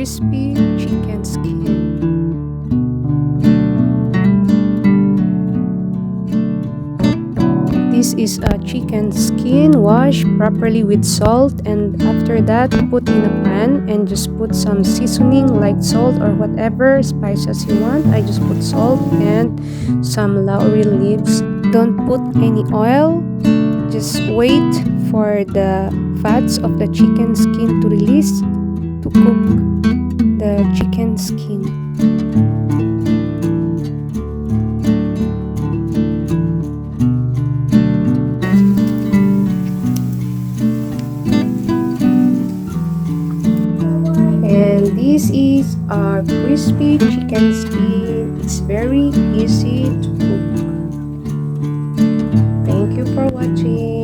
crispy chicken skin. This is a chicken skin washed properly with salt, and after that put in a pan and just put some seasoning like salt or whatever spices you want. I just put salt and some laurel leaves. Don't put any oil. Just wait for the fats of the chicken skin to release to cook the chicken skin. And this is our crispy chicken skin. It's very easy to cook. Thank you for watching.